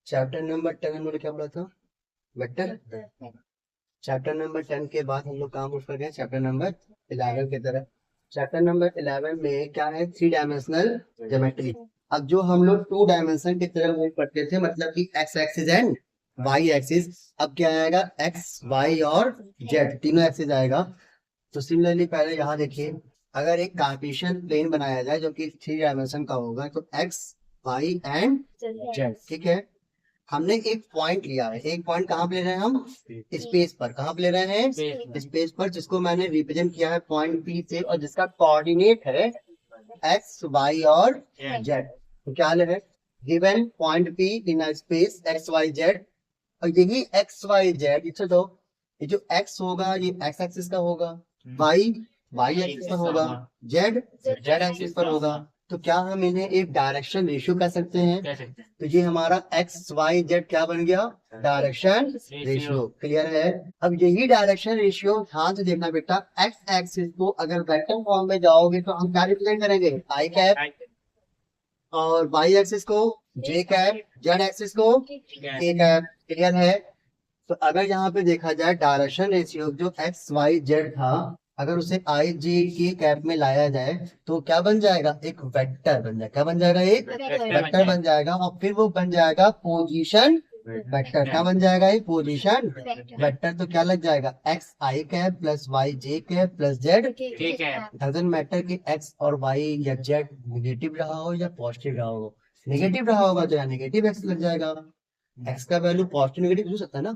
Chapter number 10 हम लोग ने क्या पढ़ा था? वेक्टर। चैप्टर नंबर 10 के बाद हम लोग काम कर गए चैप्टर नंबर 11 की तरफ। चैप्टर नंबर 11 में क्या है? 3 डायमेंशनल ज्योमेट्री। अब जो हम लोग 2 डायमेंशन की तरफ मूव करते थे, मतलब कि X axis and Y axis, अब क्या आएगा? एक्स वाई और जेड तीनों एक्सिस आएगा। तो सिमिलरली पहले यहाँ देखिए, अगर एक कार्टेशियन प्लेन बनाया जाए जो कि 3 डायमेंशन का होगा, तो एक्स वाई एंड जेड, ठीक है। हमने एक पॉइंट लिया है, एक पॉइंट कहाँ पे ले रहे हैं हम? स्पेस पर। कहाँ पे ले रहे हैं? स्पेस पर, जिसको मैंने रिप्रेजेंट किया है पॉइंट पी से, और जिसका कोऑर्डिनेट है एक्स वाई और जेड। तो क्या है? Given point P in space X Y Z, और यही एक्स वाई जेड, इसे दो, ये जो एक्स होगा ये एक्स एक्सिस का होगा, वाई वाई एक्सिस पर होगा, जेड जेड एक्सिस पर होगा। तो क्या हम इन्हें एक डायरेक्शन रेशियो कह सकते हैं? तो ये हमारा एक्स वाई जेड क्या बन गया? Direction ratio. क्लियर है? अब यही डायरेक्शन रेशियो ध्यान से देखना बेटा, एक्स एक्सिस को अगर वेक्टर फॉर्म में जाओगे तो हम क्या रिप्रेजेंट करेंगे? आई कैप, और वाई एक्सिस को जे कैप, जेड एक्सिस को के कैप। क्लियर है? तो अगर यहाँ पे देखा जाए डायरेक्शन रेशियो जो एक्स वाई जेड था, अगर उसे आई जे के कैप में लाया जाए तो क्या बन जाएगा? एक वेक्टर बन जाएगा। क्या बन जाएगा? एक वेक्टर बन जाएगा, और फिर वो बन जाएगा पोजीशन वेक्टर। क्या बन जाएगा? ये पोजीशन वेक्टर। तो क्या लग जाएगा? X I cap plus Y J cap plus Z. Doesn't matter कि एक्स और वाई या जेड निगेटिव रहा हो या पॉजिटिव रहा हो। निगेटिव रहा होगा तो यहाँ निगेटिव एक्स लग जाएगा। एक्स का वैल्यू पॉजिटिव निगेटिव हो सकता है ना,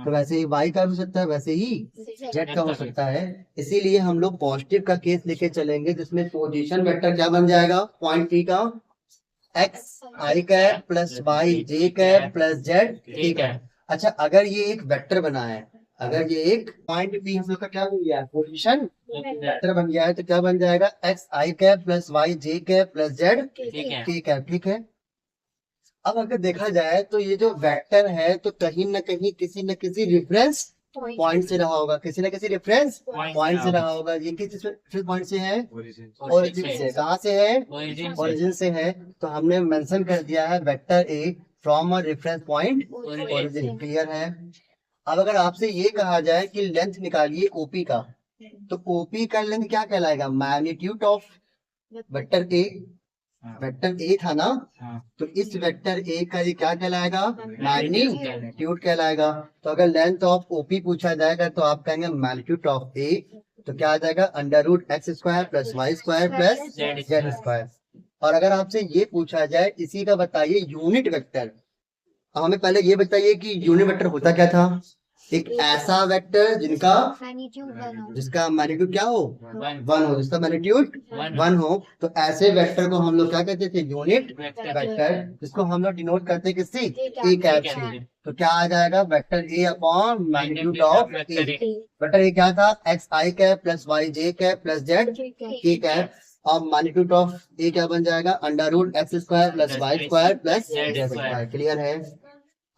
तो वैसे ही वाई का भी हो सकता है, वैसे ही जेड का हो सकता है। इसीलिए हम लोग पॉजिटिव का केस लेके चलेंगे, जिसमें पोजीशन वेक्टर क्या बन जाएगा? पॉइंट पी का x I cap plus Y J cap plus Z, ठीक है। अच्छा, अगर ये एक वेक्टर बना है, अगर ये एक पॉइंट पी हम लोग का क्या बन गया? पोजीशन वेक्टर बन गया है, तो क्या बन जाएगा? X I cap plus Y J cap plus Z K cap, ठीक है। अब अगर देखा जाए तो ये जो वेक्टर है तो कहीं ना कहीं किसी न किसी रेफरेंस पॉइंट से रहा होगा, किसी न किसी रेफरेंस पॉइंट से रहा होगा। ये किस पॉइंट से है? ओरिजिन से। कहाँ से है? ओरिजिन से है। तो हमने मेंशन कर दिया है vector A from a reference point origin. Clear है? अब अगर आपसे ये कहा जाए कि लेंथ निकालिए ओपी का, तो ओपी का लेंथ क्या कहलाएगा? Magnitude of vector A. Vector ए था ना, तो इस वेक्टर ए का ये क्या कहलाएगा? मैग्नीट्यूड कहलाएगा। तो अगर लेंथ ऑफ ओपी पूछा जाएगा तो आप कहेंगे मैग्नीट्यूड ऑफ ए, तो क्या आ जाएगा? Under root X square plus Y square plus Z square. और अगर आपसे ये पूछा जाए इसी का बताइए यूनिट वेक्टर, अब हमें पहले ये बताइए कि यूनिट वेक्टर होता क्या था? एक ऐसा वेक्टर जिसका मैग्नीट्यूड क्या हो? 1 हो, जिसका मैग्नीट्यूड 1 हो। तो ऐसे वेक्टर को हम लोग क्या कहते थे? यूनिट वेक्टर, जिसको हम लोग डिनोट करते किससे? ए कैप से। तो क्या आ जाएगा? Vector A upon magnitude of A. Vector A क्या था? X I cap plus Y J cap plus Z K cap. और मैग्नीट्यूड ऑफ ए क्या बन जाएगा? Under root X square plus Y square plus Z square. Clear है?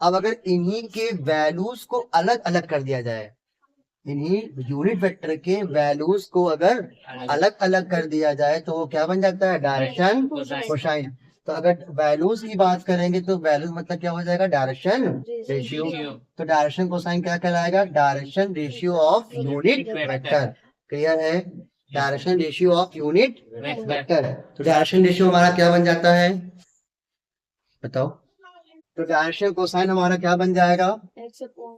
अब अगर इन्हीं के वैल्यूज को अलग अलग कर दिया जाए, इन्हीं यूनिट वेक्टर के वैल्यूज को अगर अलग अलग कर दिया जाए तो वो क्या बन जाता है? Direction cosine. तो अगर वैल्यूज की बात करेंगे तो वैल्यूज मतलब क्या हो जाएगा? Direction ratio. तो डायरेक्शन कोसाइन क्या कहलाएगा? Direction ratio of unit vector. Clear है? Direction ratio of unit vector. तो डायरेक्शन रेशियो हमारा क्या बन जाता है? बताओ। तो डायरेक्शन कोसाइन हमारा क्या बन जाएगा?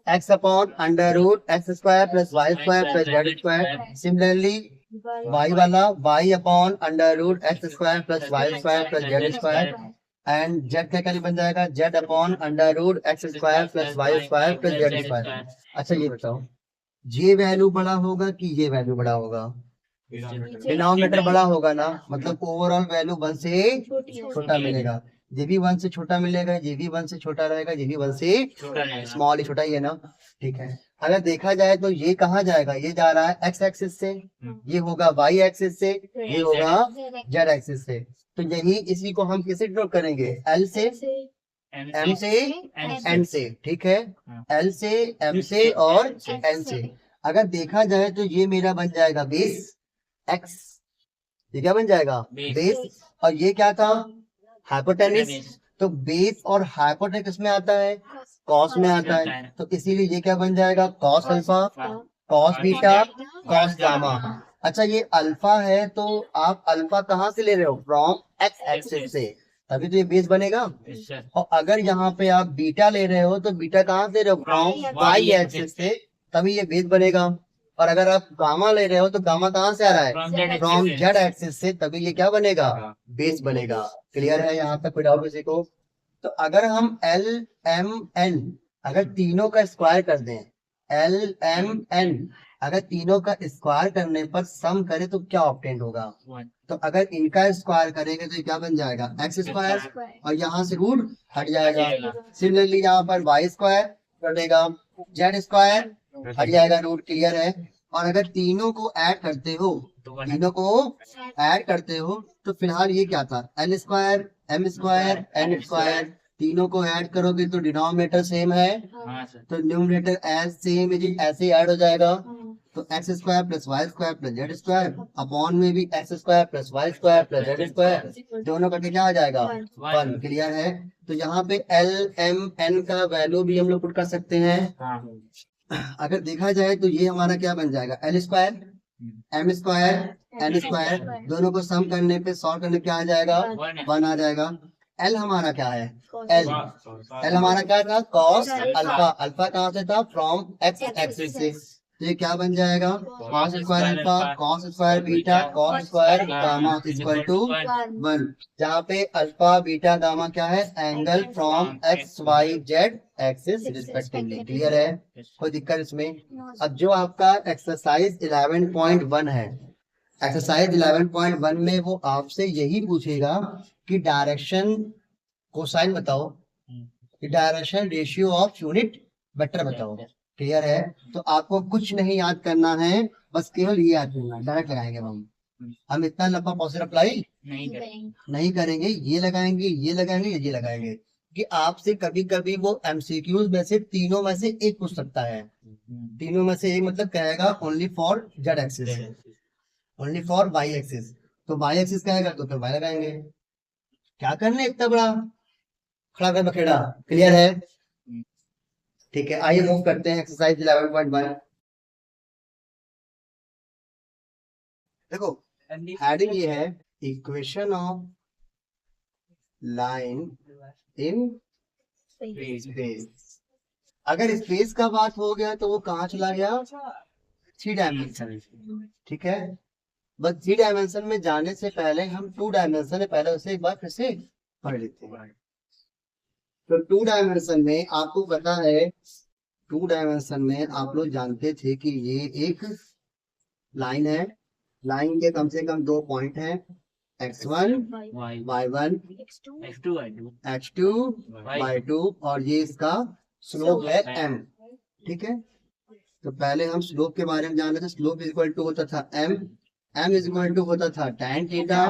X upon under root X square plus Y square plus Z square. Similarly Y वाला Y upon under root X square plus Y square plus Z square. And Z क्या क्या बन जाएगा? Z upon under root X square plus Y square plus Z square. अच्छा ये बताओ, ये value बड़ा होगा कि ये वैल्यू बड़ा होगा? डिनोमिनेटर बड़ा होगा ना, मतलब ओवरऑल वैल्यू 1 से छोटा मिलेगा। ये भी 1 से छोटा मिलेगा, ये भी 1 से छोटा रहेगा, ये भी 1 से स्मॉल ही छोटा ही है ना। ठीक है, अगर देखा जाए तो ये कहाँ जाएगा? ये जा रहा है एक्स एक्सिस से, ये होगा वाई एक्सिस से, ये होगा जेड एक्सिस से। तो यही इसी को हम किसे ड्रॉ करेंगे? एल से, एम से, एन से। ठीक है, एल से, एम से और एन से। अगर देखा जाए तो ये मेरा बन जाएगा बेस एक्स। ये क्या बन जाएगा? बेस। और ये क्या था? हाइपोटेनिस। तो बेस और हाइपोटेनस किस में आता है, कॉस में आता है, तो इसीलिए ये क्या बन जाएगा, cos alpha, cos beta, cos gamma. अच्छा ये अल्फा है तो आप अल्फा कहाँ से ले रहे हो, फ्रॉम एक्स एक्सिस से, तभी तो ये बेस बनेगा। और अगर यहाँ पे आप बीटा ले रहे हो तो बीटा कहाँ से ले रहे हो, फ्रॉम वाई एक्सिस से, तभी ये बेस बनेगा। और अगर आप गामा ले रहे हो तो गामा कहाँ से आ रहा है, फ्रॉम जेड एक्सिस से, तभी ये क्या बनेगा, बेस बनेगा। क्लियर है, यहाँ तक कोई डाउट किसी को? तो अगर हम एल एम एन अगर तीनों का स्क्वायर कर दें, एल एम एन अगर तीनों का स्क्वायर करने पर सम करें तो क्या ऑब्टेन होगा, तो अगर इनका स्क्वायर करेंगे तो ये क्या बन जाएगा, एक्स स्क्वायर, और यहाँ से रूट हट जाएगा। सिमिलरली यहाँ पर वाई स्क्वायर कर देगा, जेड स्क्वायर हट जाएगा, रूट। क्लियर है। और अगर तीनों को ऐड करते हो, तीनों को ऐड करते हो तो फिलहाल ये क्या था, L square M square N square, तीनों को ऐड करोगे तो डिनोमिनेटर सेम है, तो न्यूमरेटर एज सेम ऐसे ऐड हो जाएगा। तो X square plus Y square plus Z square, upon में भी X square plus Y square plus Z square, दोनों करके क्या आ जाएगा, 1। क्लियर है। तो यहाँ पे एल एम एन का वैल्यू भी हम लोग पुट कर सकते हैं। अगर देखा जाए तो ये हमारा क्या बन जाएगा, L square M square N square, दोनों को सम करने पे सॉल्व करने क्या आ जाएगा, 1 आ जाएगा। एल हमारा क्या है, एल हमारा क्या था, कॉस अल्फा, अल्फा कहाँ से था, फ्रॉम एक्स एक्सिस से, तो ये क्या बन जाएगा, cos square alpha cos square beta cos square gamma equal to 1, जहाँ पे अल्फा बीटा गामा क्या है, angle from X Y Z axis respectively. Clear है, कोई दिक्कत इसमें? अब जो आपका एक्सरसाइज 11.1 है, एक्सरसाइज 11.1 में वो आपसे यही पूछेगा कि डायरेक्शन कोसाइन बताओ, कि direction ratio of unit vector बताओ। क्लियर है। तो आपको कुछ नहीं याद करना है, बस केवल ये याद करना है, डायरेक्ट लगाएंगे हम इतना लंबा प्रोसेस अप्लाई नहीं करेंगे, ये लगाएंगे ये लगाएंगे ये लगाएंगे, कि आपसे कभी कभी वो एमसीक्यूज में से तीनों में से एक पूछ सकता है, तीनों में से एक मतलब कहेगा only for Z axis, only for Y axis, तो वाई एक्सिस कहेगा तो फिर वाई लगाएंगे। क्या करना है इतना बड़ा खड़ा कर बखेड़ा। क्लियर है, ठीक है। आइए मूव करते हैं एक्सरसाइज 11.1। देखो हेडिंग ये है, equation of line in space. अगर स्पेस का बात हो गया तो वो कहाँ चला गया, 3 डायमेंशन। ठीक है, बस 3 डायमेंशन में जाने से पहले हम 2 डायमेंशन है, पहले उसे एक बार फिर से पढ़ लेते हैं। तो 2 डायमेंशन में आपको पता है, 2 डायमेंशन में आप लोग जानते थे कि ये एक लाइन है, लाइन के कम से कम 2 पॉइंट हैं, x1 y1 x2 y2, और ये इसका स्लोप है m। ठीक है, तो पहले हम स्लोप के बारे में जान रहे थे। स्लोप इक्वल टू होता था m इक्वल टू होता था tan थीटा,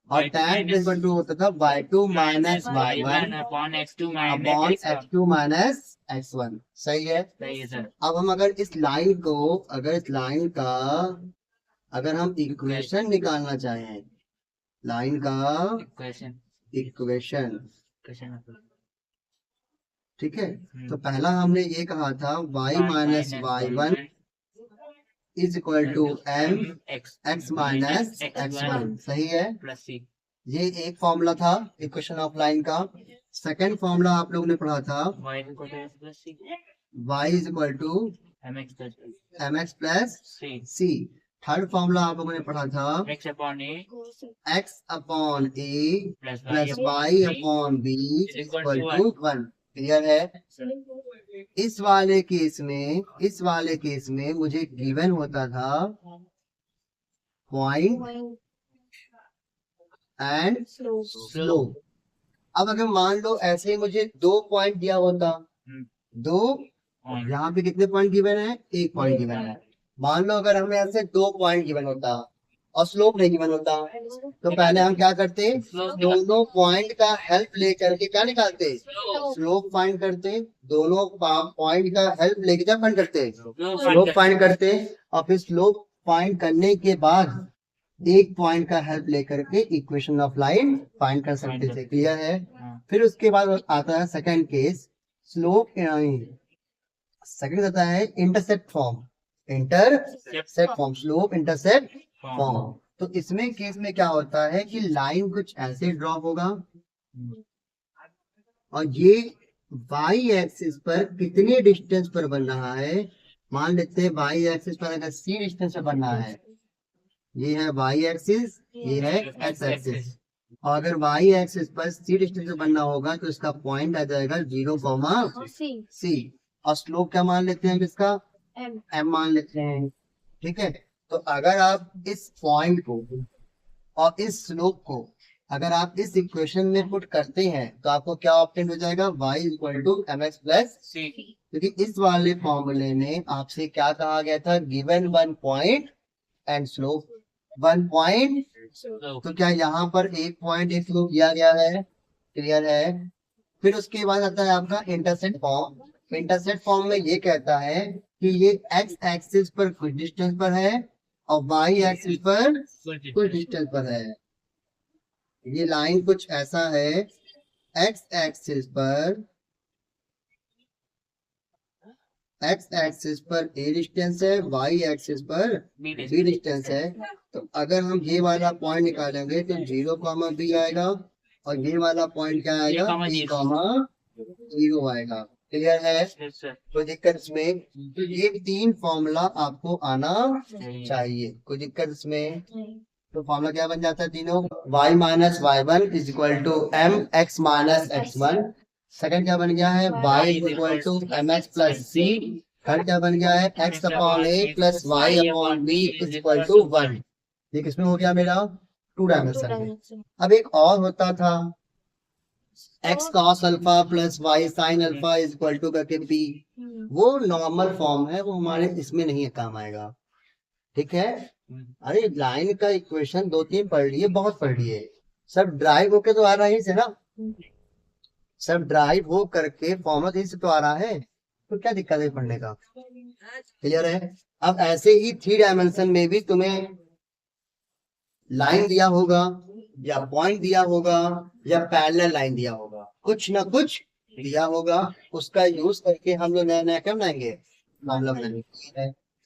और tan इक्वल टू होता था y2 minus y1 upon x2 minus x1। सही है सर। अब हम अगर इस लाइन को, अगर इस लाइन का अगर हम इक्वेशन निकालना चाहें, लाइन का इक्वेशन, ठीक है, तो पहला हमने ये कहा था y minus y1 is equal to m x minus x1। सही है, ये एक फॉर्मूला था इक्वेशन ऑफ लाइन का। सेकंड फॉर्मूला आप लोगों ने पढ़ा था y is equal to mx plus c। Third formula आप लोगों ने पढ़ा था x upon a plus y upon b equal to 1। Clear है। इस वाले केस में मुझे गिवन होता था पॉइंट एंड स्लोप। अब अगर मान लो ऐसे ही मुझे 2 पॉइंट दिया होता, यहाँ पे कितने पॉइंट गिवन है, 1 पॉइंट गिवन है। मान लो अगर हमें ऐसे 2 पॉइंट गिवन होता और स्लोप नहीं गिवन होता, तो पहले हम क्या करते, दोनों पॉइंट का हेल्प लेकर के क्या निकालते, स्लोप फाइंड करते। दोनों पॉइंट का हेल्प लेके क्या फाइंड करते, स्लोप फाइंड करते, और फिर स्लोप फाइंड करने के बाद एक पॉइंट का हेल्प लेकर के इक्वेशन ऑफ लाइन फाइंड कर सकते थे। क्लियर है। फिर उसके बाद आता है सेकंड केस, स्लोप, सेकंड आता है intercept form, intercept form, slope intercept form. तो इसमें केस में क्या होता है कि लाइन कुछ ऐसे ड्रॉप होगा और ये वाई एक्सिस पर कितने डिस्टेंस पर बन रहा है, मान लेते हैं वाई एक्सिस पर अगर सी डिस्टेंस पर बन रहा है, ये है वाई एक्सिस, ये है एक्स एक्सिस, और अगर वाई एक्सिस पर सी डिस्टेंस पर बनना होगा तो इसका पॉइंट आ जाएगा 0,c, और स्लोप क्या मान लेते हैं इसका, m मान लेते हैं। ठीक है, तो अगर आप इस पॉइंट को और इस स्लोप को अगर आप इस इक्वेशन में पुट करते हैं तो आपको क्या ऑप्टेन हो जाएगा, y equal to M X plus C. क्योंकि इस वाले फॉर्मूले में आपसे क्या कहा गया था, given 1 point and slope 1 point, तो क्या यहाँ पर 1 पॉइंट एक स्लोप दिया गया है, क्लियर है। फिर उसके बाद आता है आपका इंटरसेप्ट फॉर्म। इंटरसेप्ट फॉर्म में ये कहता है कि ये एक्स एक्सिस पर कुछ डिस्टेंस पर है और वाई एक्सिस पर कुछ डिस्टेंस पर है। ये लाइन कुछ ऐसा है, एक्स एक्सिस पर ए डिस्टेंस है, वाई एक्सिस पर बी डिस्टेंस है। तो अगर हम ये वाला पॉइंट निकालेंगे तो 0,b आएगा और ये वाला पॉइंट क्या आएगा, a,0 आएगा। क्लियर है, कोई दिक्कत इसमें, तो ये 3 फॉर्मूला आपको आना चाहिए, कोई दिक्कत इसमें। तो फॉर्मूला क्या बन जाता है तीनों, y minus y1 is equal to M X minus x1। Second क्या बन गया है, y is equal to M X plus C. Third क्या बन गया है, x upon a plus y upon b is equal to 1। ये किसमें हो गया मेरा, 2 डायमेंशन में। अब एक और होता था x cos alpha plus y sin alpha is equal to करके p, वो नॉर्मल फॉर्म है, वो हमारे इसमें नहीं काम आएगा। ठीक है, अरे लाइन का इक्वेशन 2-3 पढ़ लिए, बहुत पढ़ लिए, सब ड्राइव होके तो आ रहा है से ना, सब ड्राइव हो करके फॉर्मूला यही से तो आ रहा है, तो क्या दिक्कत है पढ़ने का, क्लियर है। अब ऐसे ही 3 डायमेंशन में भी तुम्हें लाइन दिया होगा या पॉइंट दिया होगा या पैरेलल लाइन दिया होगा, कुछ ना कुछ दिया होगा, उसका यूज करके हम लोग नया नया क्या बनाएंगे, मामला बनाएंगे।